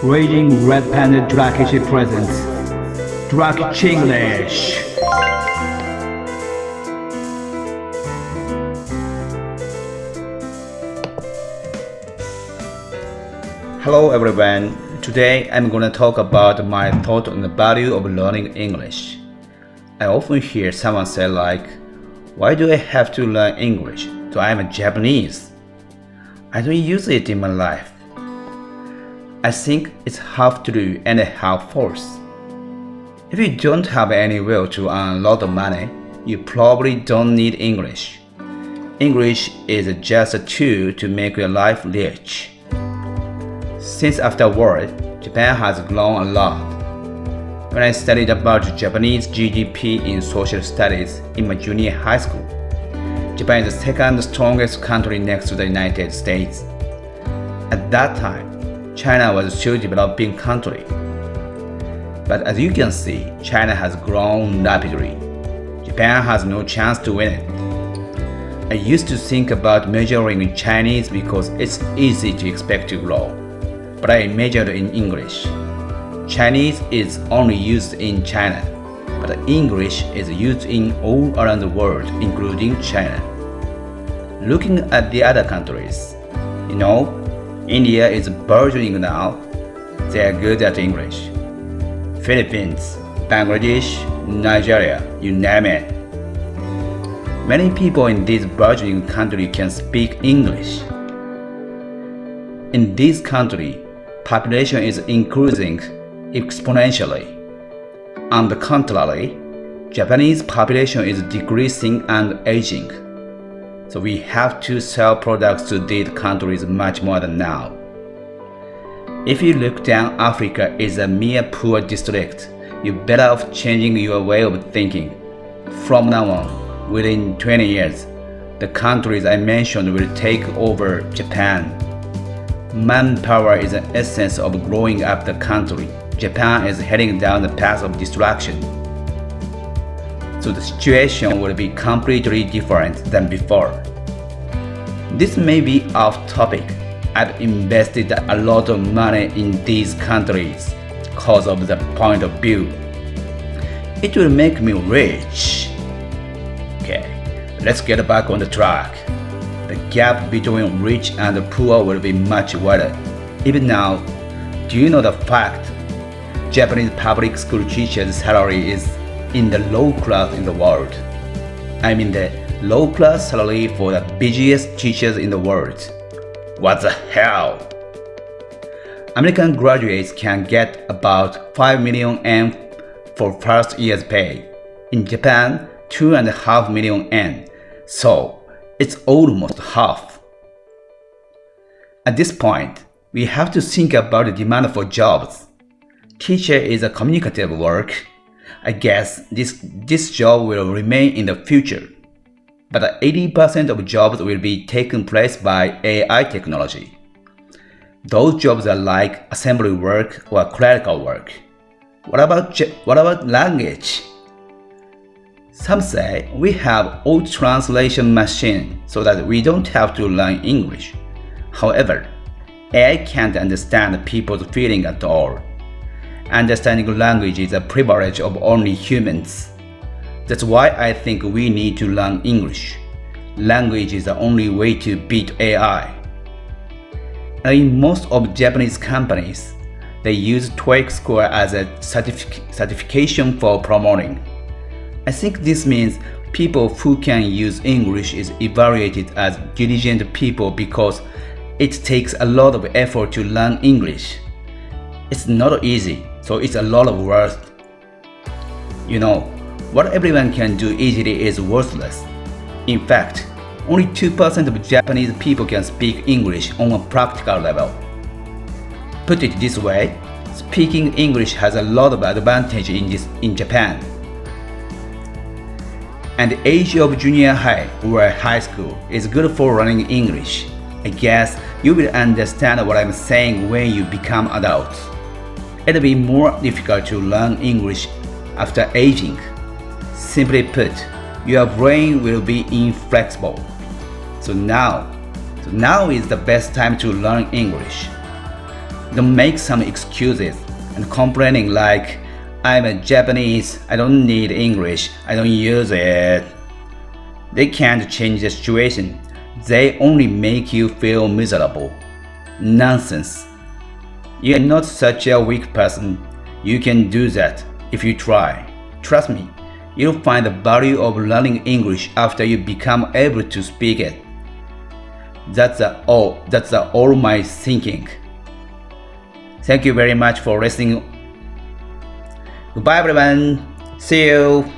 Reading Red Panda Drakichi presents Drakichi English. Hello everyone. Today I'm going to talk about my thought on the value of learning English. I often hear someone say like, why do I have to learn English? So I'm a Japanese. I don't use it in my life. I think it's half true and half false. If you don't have any will to earn a lot of money, you probably don't need English. English is just a tool to make your life rich. Since afterward, Japan has grown a lot. When I studied about Japanese GDP in social studies in my junior high school, Japan is the second strongest country next to the United States. At that time, China was still a developing country. But as you can see, China has grown rapidly. Japan has no chance to win it. I used to think about measuring in Chinese because it's easy to expect to grow. But I measured in English. Chinese is only used in China, but English is used in all around the world, including China. Looking at the other countries, India is burgeoning now. They are good at English. Philippines, Bangladesh, Nigeria, you name it. Many people in these burgeoning countries can speak English. In this country, population is increasing exponentially. On the contrary, Japanese population is decreasing and aging. So we have to sell products to these countries much more than now. If you look down Africa is a mere poor district, you're better off changing your way of thinking. From now on, within 20 years, the countries I mentioned will take over Japan. Manpower is the essence of growing up the country. Japan is heading down the path of destruction. So the situation will be completely different than before. This may be off topic. I've invested a lot of money in these countries because of the point of view. It will make me rich. Okay, let's get back on the track. The gap between rich and poor will be much wider. Even now, do you know the fact Japanese public school teachers' salary is in the low class in the world? I mean the low class salary for the busiest teachers in the world. What the hell? American graduates can get about 5 million yen for first year's pay. In Japan, 2.5 million yen. So it's almost half. At this point, we have to think about the demand for jobs. Teacher is a communicative work. I guess this job will remain in the future. But 80% of jobs will be taken place by AI technology. Those jobs are like assembly work or clerical work. What about language? Some say we have auto translation machine so that we don't have to learn English. However, AI can't understand people's feeling at all. Understanding language is a privilege of only humans. That's why I think we need to learn English. Language is the only way to beat AI. And in most of Japanese companies, they use TOEIC score as a certification for promoting. I think this means people who can use English is evaluated as diligent people because it takes a lot of effort to learn English. It's not easy, so it's a lot of work. What everyone can do easily is worthless. In fact, only 2% of Japanese people can speak English on a practical level. Put it this way, speaking English has a lot of advantage in Japan. And the age of junior high or high school is good for learning English. I guess you will understand what I'm saying when you become adults. It'll be more difficult to learn English after aging. Simply put, your brain will be inflexible. So now is the best time to learn English. Don't make some excuses and complaining like, I'm a Japanese, I don't need English, I don't use it. They can't change the situation. They only make you feel miserable. Nonsense. You're not such a weak person. You can do that if you try. Trust me, you'll find the value of learning English after you become able to speak it. That's all my thinking. Thank you very much for listening. Goodbye everyone. See you.